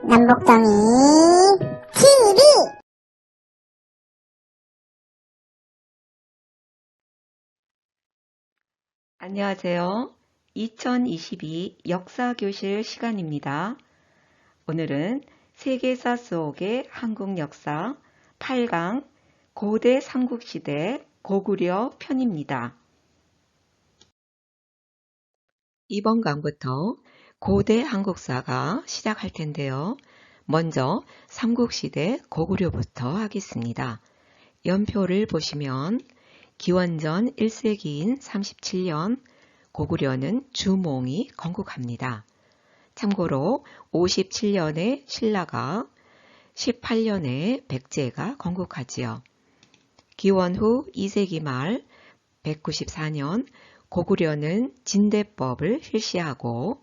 남북정이 TV. 안녕하세요. 2022 역사교실 시간입니다. 오늘은 세계사 속의 한국 역사 8강 고대 삼국시대 고구려 편입니다. 이번 강부터 고대 한국사가 시작할 텐데요. 먼저 삼국시대 고구려부터 하겠습니다. 연표를 보시면 기원전 1세기인 37년 고구려는 주몽이 건국합니다. 참고로 57년에 신라가 18년에 백제가 건국하지요. 기원 후 2세기 말 194년 고구려는 진대법을 실시하고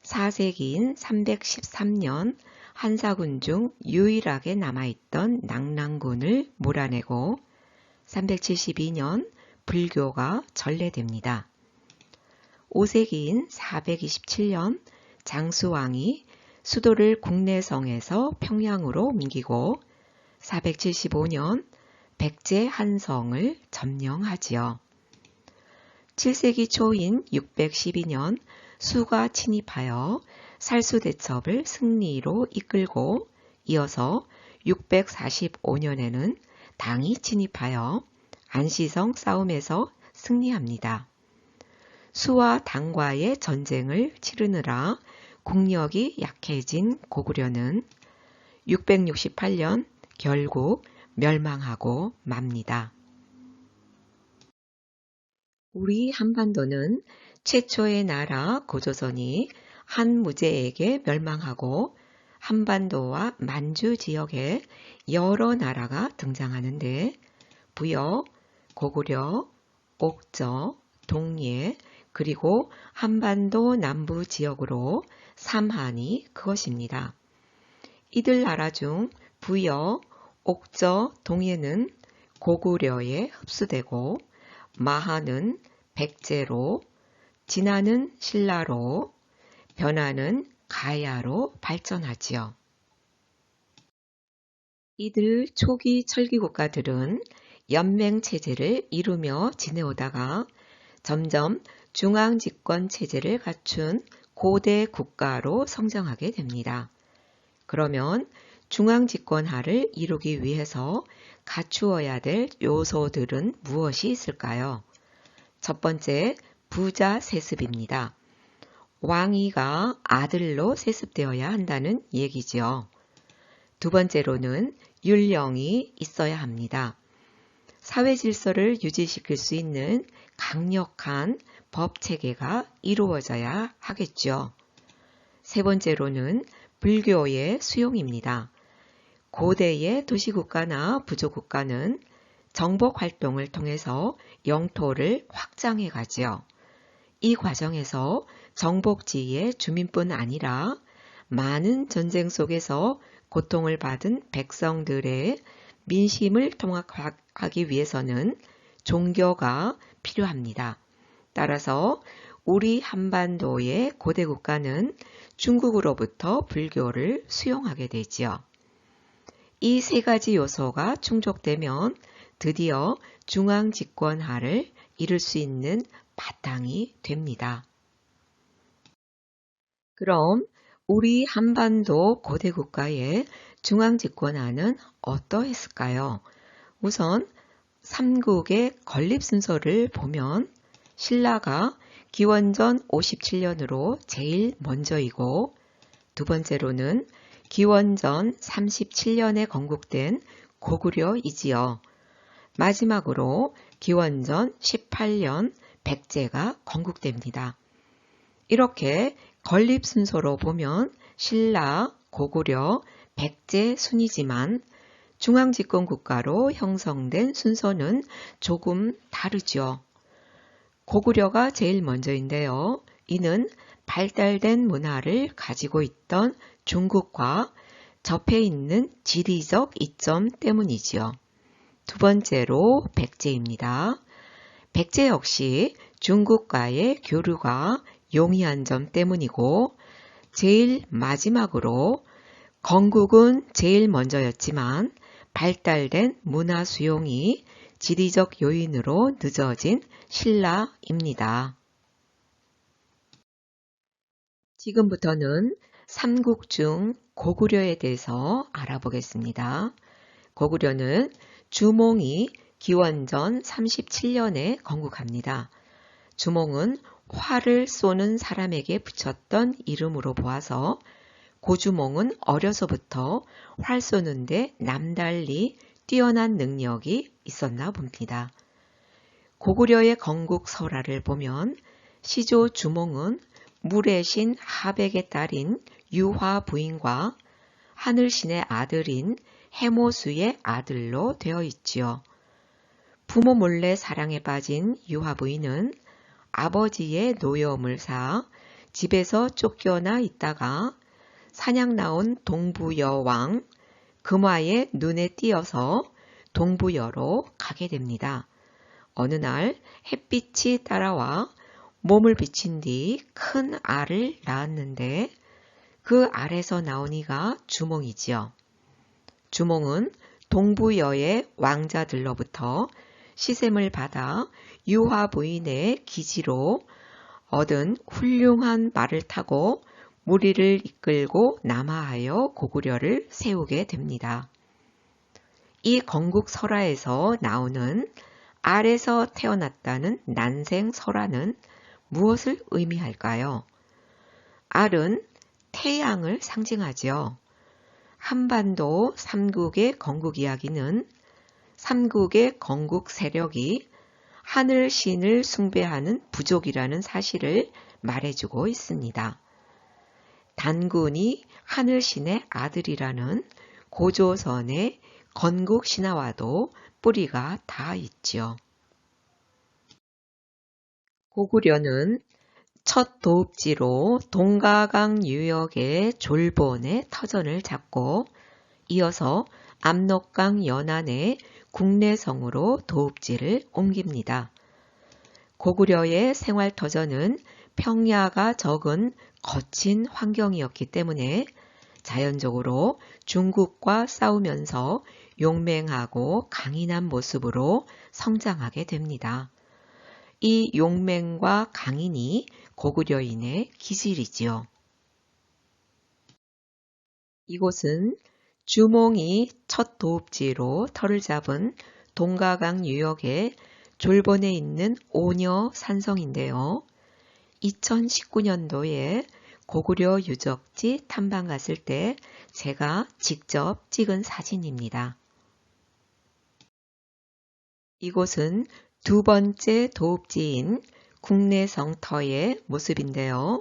4세기인 313년 한사군 중 유일하게 남아있던 낙랑군을 몰아내고 372년 불교가 전래됩니다. 5세기인 427년 장수왕이 수도를 국내성에서 평양으로 옮기고 475년 백제 한성을 점령하지요. 7세기 초인 612년 수가 침입하여 살수대첩을 승리로 이끌고 이어서 645년에는 당이 침입하여 안시성 싸움에서 승리합니다. 수와 당과의 전쟁을 치르느라 국력이 약해진 고구려는 668년 결국 멸망하고 맙니다. 우리 한반도는 최초의 나라 고조선이 한무제에게 멸망하고 한반도와 만주 지역에 여러 나라가 등장하는데 부여, 고구려, 옥저, 동예, 그리고 한반도 남부 지역으로 삼한이 그것입니다. 이들 나라 중 부여, 옥저, 동예는 고구려에 흡수되고 마하는 백제로, 진하는 신라로, 변화는 가야로 발전하지요. 이들 초기 철기 국가들은 연맹체제를 이루며 지내오다가 점점 중앙집권체제를 갖춘 고대 국가로 성장하게 됩니다. 그러면 중앙집권화를 이루기 위해서 갖추어야 될 요소들은 무엇이 있을까요? 첫 번째, 부자 세습입니다. 왕위가 아들로 세습되어야 한다는 얘기지요. 두 번째로는 율령이 있어야 합니다. 사회 질서를 유지시킬 수 있는 강력한 법 체계가 이루어져야 하겠죠. 세 번째로는 불교의 수용입니다. 고대의 도시국가나 부족국가는 정복 활동을 통해서 영토를 확장해 가지요. 이 과정에서 정복지의 주민뿐 아니라 많은 전쟁 속에서 고통을 받은 백성들의 민심을 통합하기 위해서는 종교가 필요합니다. 따라서 우리 한반도의 고대 국가는 중국으로부터 불교를 수용하게 되지요. 이 세 가지 요소가 충족되면 드디어 중앙집권화를 이룰 수 있는 바탕이 됩니다. 그럼 우리 한반도 고대 국가의 중앙집권화는 어떠했을까요? 우선 삼국의 건립 순서를 보면 신라가 기원전 57년으로 제일 먼저이고 두 번째로는 기원전 37년에 건국된 고구려이지요. 마지막으로 기원전 18년 백제가 건국됩니다. 이렇게 건립 순서로 보면 신라, 고구려, 백제 순이지만 중앙집권 국가로 형성된 순서는 조금 다르죠. 고구려가 제일 먼저인데요. 이는 발달된 문화를 가지고 있던 중국과 접해 있는 지리적 이점 때문이지요. 두 번째로 백제입니다. 백제 역시 중국과의 교류가 용이한 점 때문이고 제일 마지막으로 건국은 제일 먼저였지만 발달된 문화 수용이 지리적 요인으로 늦어진 신라입니다. 지금부터는 삼국 중 고구려에 대해서 알아보겠습니다. 고구려는 주몽이 기원전 37년에 건국합니다. 주몽은 활을 쏘는 사람에게 붙였던 이름으로 보아서 고주몽은 어려서부터 활 쏘는데 남달리 뛰어난 능력이 있었나 봅니다. 고구려의 건국 설화를 보면 시조 주몽은 물의 신 하백의 딸인 유화 부인과 하늘신의 아들인 해모수의 아들로 되어 있지요. 부모 몰래 사랑에 빠진 유화 부인은 아버지의 노여움을 사 집에서 쫓겨나 있다가 사냥 나온 동부여왕 금화의 눈에 띄어서 동부여로 가게 됩니다. 어느 날 햇빛이 따라와 몸을 비친 뒤 큰 알을 낳았는데 그 알에서 나온 이가 주몽이지요. 주몽은 동부여의 왕자들로부터 시샘을 받아 유화 부인의 기지로 얻은 훌륭한 말을 타고 무리를 이끌고 남하하여 고구려를 세우게 됩니다. 이 건국 설화에서 나오는 알에서 태어났다는 난생 설화는 무엇을 의미할까요? 알은 태양을 상징하지요. 한반도 삼국의 건국 이야기는 삼국의 건국 세력이 하늘신을 숭배하는 부족이라는 사실을 말해주고 있습니다. 단군이 하늘신의 아들이라는 고조선의 건국 신화와도 뿌리가 다 있지요. 고구려는 첫 도읍지로 동가강 유역의 졸본에 터전을 잡고 이어서 압록강 연안의 국내성으로 도읍지를 옮깁니다. 고구려의 생활터전은 평야가 적은 거친 환경이었기 때문에 자연적으로 중국과 싸우면서 용맹하고 강인한 모습으로 성장하게 됩니다. 이 용맹과 강인이 고구려인의 기질이지요. 이곳은 주몽이 첫 도읍지로 터를 잡은 동가강 유역의 졸본에 있는 오녀 산성인데요. 2019년도에 고구려 유적지 탐방 갔을 때 제가 직접 찍은 사진입니다. 이곳은 두 번째 도읍지인 국내성터의 모습인데요.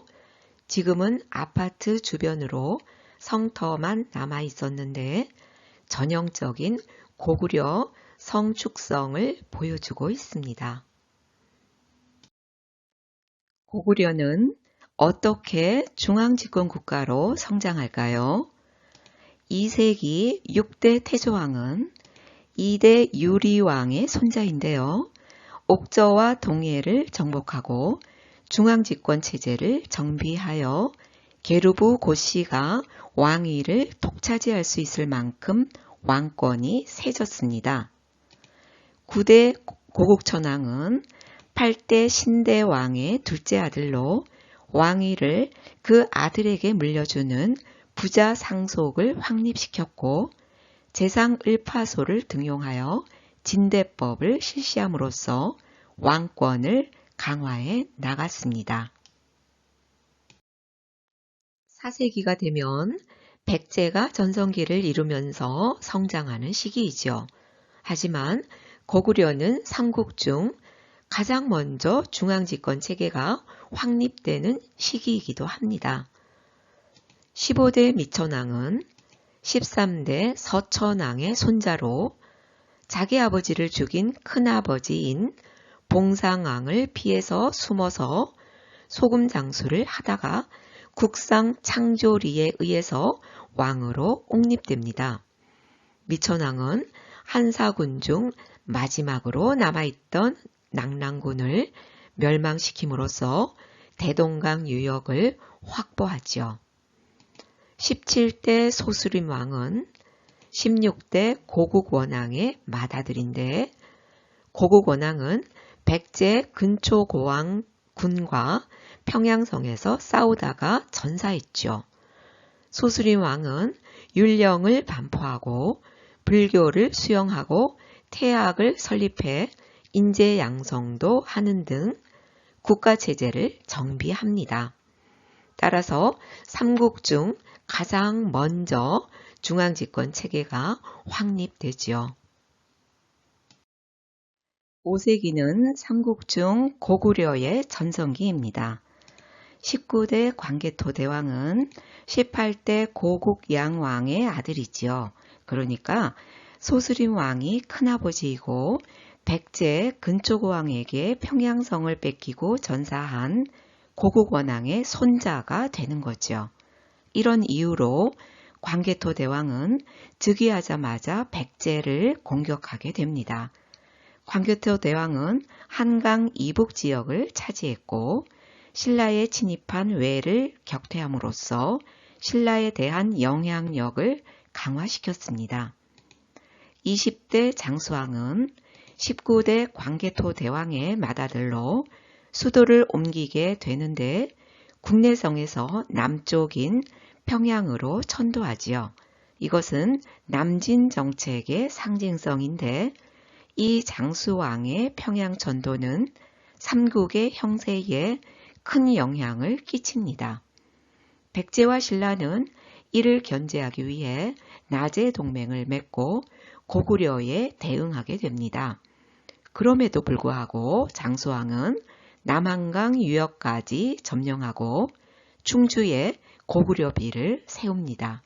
지금은 아파트 주변으로 성터만 남아 있었는데 전형적인 고구려 성축성을 보여주고 있습니다. 고구려는 어떻게 중앙집권국가로 성장할까요? 2세기 6대 태조왕은 2대 유리왕의 손자인데요. 옥저와 동해를 정복하고 중앙집권 체제를 정비하여 게르부 고씨가 왕위를 독차지할 수 있을 만큼 왕권이 세졌습니다. 9대 고국천왕은 8대 신대왕의 둘째 아들로 왕위를 그 아들에게 물려주는 부자 상속을 확립시켰고 재상을파소를 등용하여 진대법을 실시함으로써 왕권을 강화해 나갔습니다. 4세기가 되면 백제가 전성기를 이루면서 성장하는 시기이죠. 하지만 고구려는 삼국 중 가장 먼저 중앙집권 체계가 확립되는 시기이기도 합니다. 15대 미천왕은 13대 서천왕의 손자로 자기 아버지를 죽인 큰아버지인 봉상왕을 피해서 숨어서 소금 장수를 하다가 국상 창조리에 의해서 왕으로 옹립됩니다. 미천왕은 한사군 중 마지막으로 남아있던 낙랑군을 멸망시킴으로써 대동강 유역을 확보하죠. 17대 소수림 왕은 16대 고국 원왕의 맏아들인데 고국 원왕은 백제 근초고왕 군과 평양성에서 싸우다가 전사했죠. 소수림 왕은 율령을 반포하고 불교를 수용하고 태학을 설립해 인재양성도 하는 등 국가체제를 정비합니다. 따라서 삼국 중 가장 먼저 중앙집권 체계가 확립되지요. 5세기는 삼국 중 고구려의 전성기입니다. 19대 광개토 대왕은 18대 고국 양왕의 아들이지요. 그러니까 소수림 왕이 큰아버지이고 백제 근초고왕에게 평양성을 뺏기고 전사한 고국 원왕의 손자가 되는 거죠. 이런 이유로 광개토 대왕은 즉위하자마자 백제를 공격하게 됩니다. 광개토 대왕은 한강 이북 지역을 차지했고 신라에 침입한 왜를 격퇴함으로써 신라에 대한 영향력을 강화시켰습니다. 20대 장수왕은 19대 광개토 대왕의 맏아들로 수도를 옮기게 되는데 국내성에서 남쪽인 평양으로 천도하지요. 이것은 남진 정책의 상징성인데 이 장수왕의 평양 천도는 삼국의 형세에 큰 영향을 끼칩니다. 백제와 신라는 이를 견제하기 위해 나제 동맹을 맺고 고구려에 대응하게 됩니다. 그럼에도 불구하고 장수왕은 남한강 유역까지 점령하고 충주에 고구려비를 세웁니다.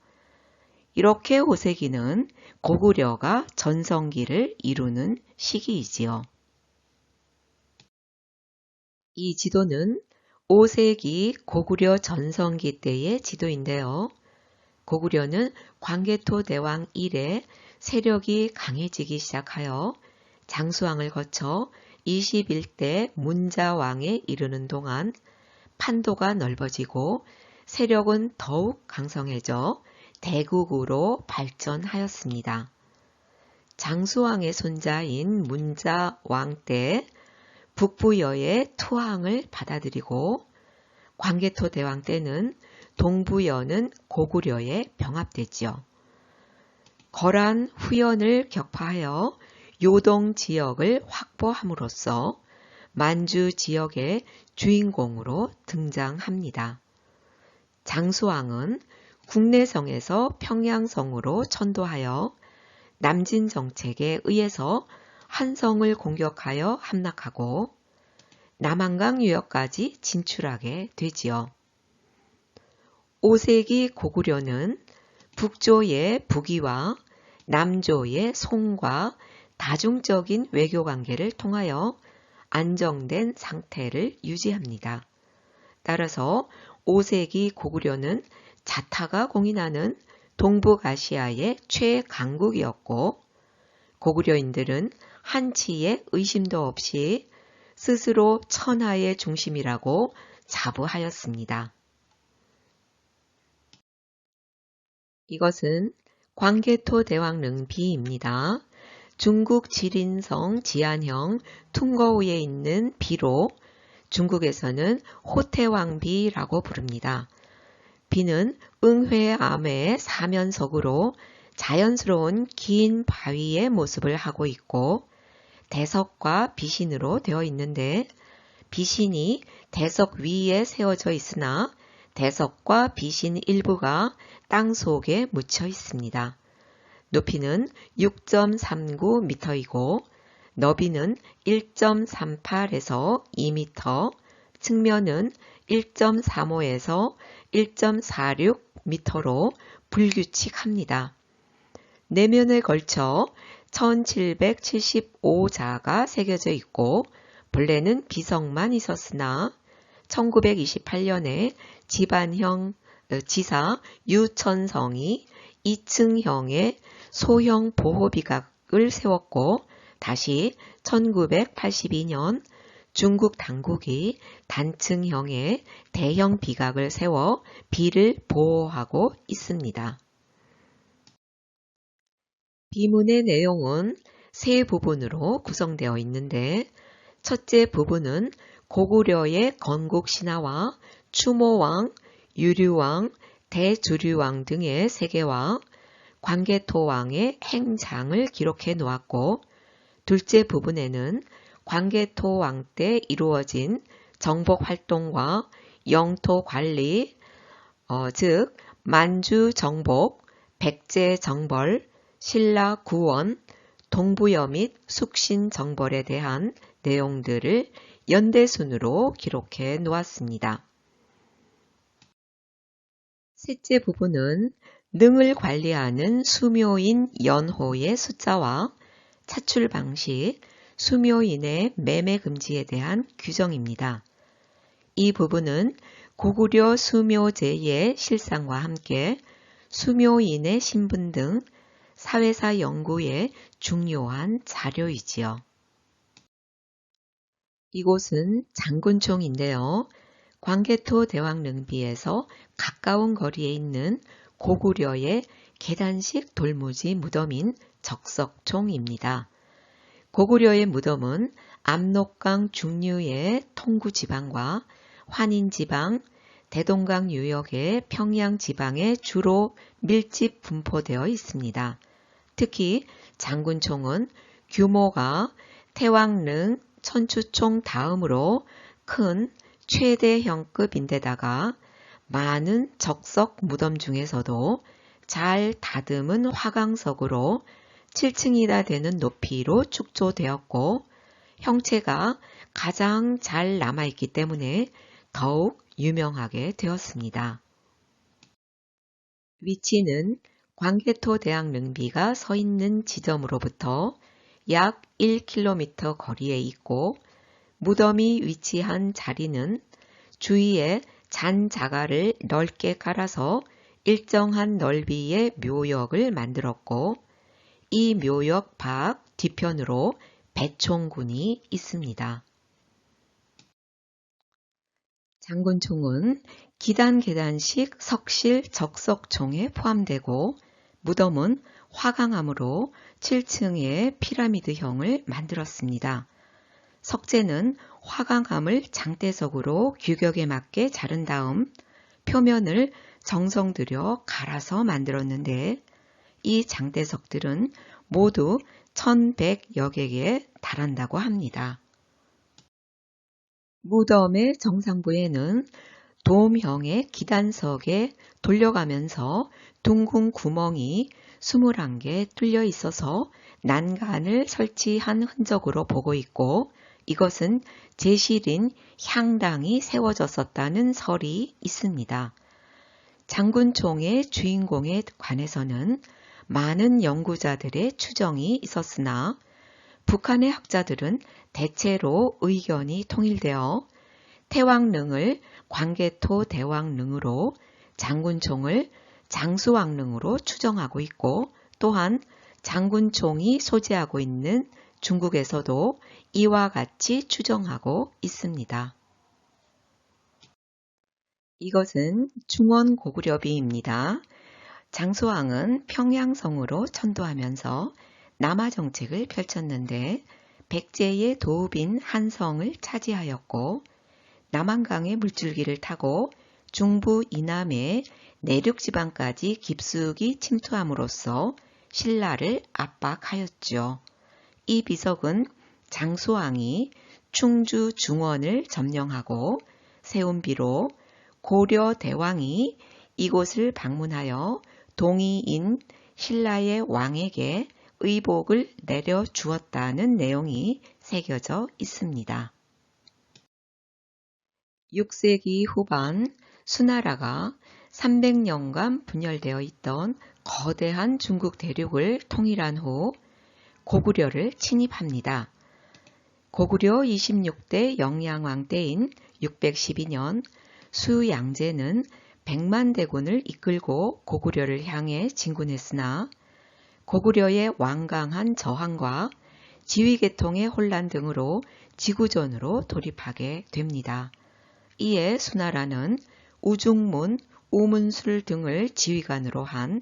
이렇게 5세기는 고구려가 전성기를 이루는 시기이지요. 이 지도는 5세기 고구려 전성기 때의 지도인데요. 고구려는 광개토 대왕 이래 세력이 강해지기 시작하여 장수왕을 거쳐 21대 문자왕에 이르는 동안 판도가 넓어지고 세력은 더욱 강성해져 대국으로 발전하였습니다. 장수왕의 손자인 문자왕 때 북부여의 투항을 받아들이고 광개토 대왕 때는 동부여는 고구려에 병합되지요. 거란 후연을 격파하여 요동 지역을 확보함으로써 만주 지역의 주인공으로 등장합니다. 장수왕은 국내성에서 평양성으로 천도하여 남진 정책에 의해서 한성을 공격하여 함락하고 남한강 유역까지 진출하게 되지요. 5세기 고구려는 북조의 북이와 남조의 송과 다중적인 외교관계를 통하여 안정된 상태를 유지합니다. 따라서 5세기 고구려는 자타가 공인하는 동북아시아의 최강국이었고 고구려인들은 한치의 의심도 없이 스스로 천하의 중심이라고 자부하였습니다. 이것은 광개토 대왕 릉비입니다. 중국 지린성 지안형 퉁거우에 있는 비로 중국에서는 호태왕비라고 부릅니다. 비는 응회암의 사면석으로 자연스러운 긴 바위의 모습을 하고 있고 대석과 비신으로 되어 있는데 비신이 대석 위에 세워져 있으나 대석과 비신 일부가 땅 속에 묻혀 있습니다. 높이는 6.39m이고 너비는 1.38에서 2m, 측면은 1.35에서 1.46m로 불규칙합니다. 내면에 걸쳐 1775자가 새겨져 있고 본래는 비석만 있었으나 1928년에 지사 유천성이 2층형의 소형 보호비각을 세웠고 다시 1982년 중국 당국이 단층형의 대형 비각을 세워 비를 보호하고 있습니다. 비문의 내용은 세 부분으로 구성되어 있는데 첫째 부분은 고구려의 건국 신화와 추모왕, 유류왕, 대주류왕 등의 세계와 광개토왕의 행장을 기록해 놓았고 둘째 부분에는 광개토왕 때 이루어진 정복 활동과 영토 관리, 즉 만주 정복, 백제 정벌, 신라 구원, 동부여 및 숙신 정벌에 대한 내용들을 연대순으로 기록해 놓았습니다. 셋째 부분은 능을 관리하는 수묘인 연호의 숫자와 차출 방식, 수묘인의 매매 금지에 대한 규정입니다. 이 부분은 고구려 수묘제의 실상과 함께 수묘인의 신분 등 사회사 연구에 중요한 자료이지요. 이곳은 장군총인데요. 광개토 대왕릉비에서 가까운 거리에 있는 고구려의 계단식 돌무지 무덤인 적석총입니다. 고구려의 무덤은 압록강 중류의 통구지방과 환인지방, 대동강 유역의 평양지방에 주로 밀집 분포되어 있습니다. 특히 장군총은 규모가 태왕릉, 천추총 다음으로 큰 최대형급인데다가 많은 적석 무덤 중에서도 잘 다듬은 화강석으로 7층이나 되는 높이로 축조되었고 형체가 가장 잘 남아있기 때문에 더욱 유명하게 되었습니다. 위치는 광개토 대왕릉비가 서 있는 지점으로부터 약 1km 거리에 있고 무덤이 위치한 자리는 주위에 잔자갈을 넓게 깔아서 일정한 넓이의 묘역을 만들었고 이 묘역 밖 뒤편으로 배총군이 있습니다. 장군총은 기단계단식 석실 적석총에 포함되고 무덤은 화강암으로 7층의 피라미드형을 만들었습니다. 석재는 화강암을 장대석으로 규격에 맞게 자른 다음 표면을 정성 들여 갈아서 만들었는데 이 장대석들은 모두 1100여 개에 달한다고 합니다. 무덤의 정상부에는 돔형의 기단석에 돌려가면서 둥근 구멍이 21개 뚫려 있어서 난간을 설치한 흔적으로 보고 있고 이것은 제실인 향당이 세워졌었다는 설이 있습니다. 장군총의 주인공에 관해서는 많은 연구자들의 추정이 있었으나 북한의 학자들은 대체로 의견이 통일되어 태왕릉을 광개토 대왕릉으로 장군총을 장수왕릉으로 추정하고 있고 또한 장군총이 소재하고 있는 중국에서도 이와 같이 추정하고 있습니다. 이것은 중원 고구려비입니다. 장수왕은 평양성으로 천도하면서 남하 정책을 펼쳤는데 백제의 도읍인 한성을 차지하였고 남한강의 물줄기를 타고 중부 이남의 내륙지방까지 깊숙이 침투함으로써 신라를 압박하였죠. 이 비석은 장수왕이 충주 중원을 점령하고 세운 비로 고려 대왕이 이곳을 방문하여 동이인 신라의 왕에게 의복을 내려주었다는 내용이 새겨져 있습니다. 6세기 후반 수나라가 300년간 분열되어 있던 거대한 중국 대륙을 통일한 후 고구려를 침입합니다. 고구려 26대 영양왕 때인 612년 수양제는 100만 대군을 이끌고 고구려를 향해 진군했으나 고구려의 완강한 저항과 지위계통의 혼란 등으로 지구전으로 돌입하게 됩니다. 이에 수나라는 우중문, 우문술 등을 지휘관으로 한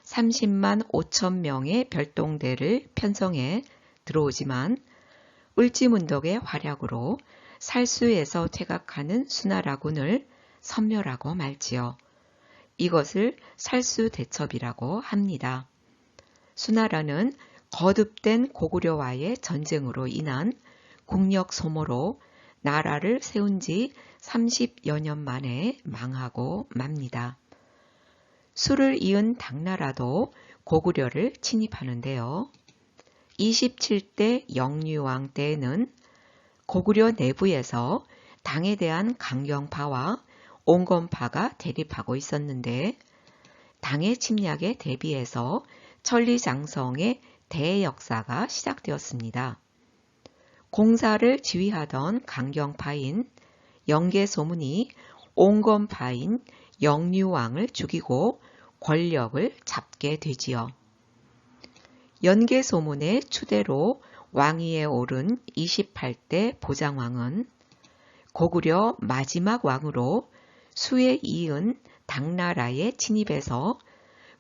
30만 5천 명의 별동대를 편성해 들어오지만 을지문덕의 활약으로 살수에서 퇴각하는 수나라군을 섬멸하고 말지요. 이것을 살수대첩이라고 합니다. 수나라는 거듭된 고구려와의 전쟁으로 인한 국력 소모로 나라를 세운 지 30여 년 만에 망하고 맙니다. 수를 이은 당나라도 고구려를 침입하는데요. 27대 영유왕 때에는 고구려 내부에서 당에 대한 강경파와 온건파가 대립하고 있었는데 당의 침략에 대비해서 천리장성의 대역사가 시작되었습니다. 공사를 지휘하던 강경파인 영계소문이 온건파인 영유왕을 죽이고 권력을 잡게 되지요. 연계소문의 추대로 왕위에 오른 28대 보장왕은 고구려 마지막 왕으로 수에 이은 당나라의 침입에서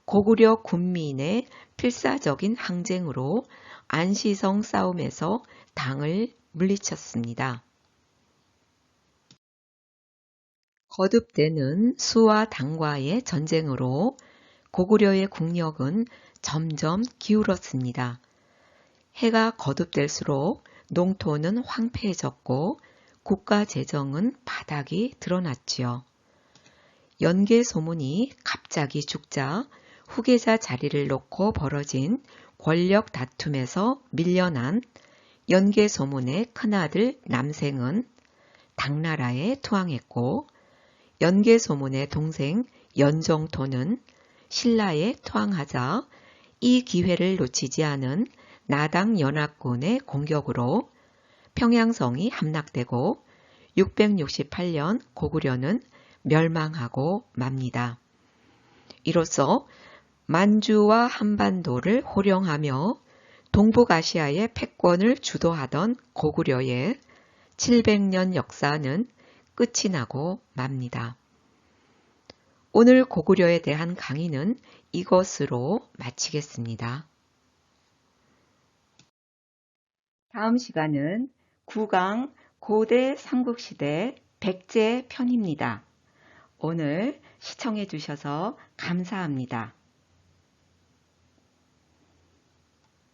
고구려 군민의 필사적인 항쟁으로 안시성 싸움에서 당을 물리쳤습니다. 거듭되는 수와 당과의 전쟁으로 고구려의 국력은 점점 기울었습니다. 해가 거듭될수록 농토는 황폐해졌고 국가 재정은 바닥이 드러났지요. 연계소문이 갑자기 죽자 후계자 자리를 놓고 벌어진 권력 다툼에서 밀려난 연계소문의 큰아들 남생은 당나라에 투항했고 연계소문의 동생 연정토는 신라에 투항하자 이 기회를 놓치지 않은 나당 연합군의 공격으로 평양성이 함락되고 668년 고구려는 멸망하고 맙니다. 이로써 만주와 한반도를 호령하며 동북아시아의 패권을 주도하던 고구려의 700년 역사는 끝이 나고 맙니다. 오늘 고구려에 대한 강의는 이것으로 마치겠습니다. 다음 시간은 9강 고대 삼국시대 백제 편입니다. 오늘 시청해 주셔서 감사합니다.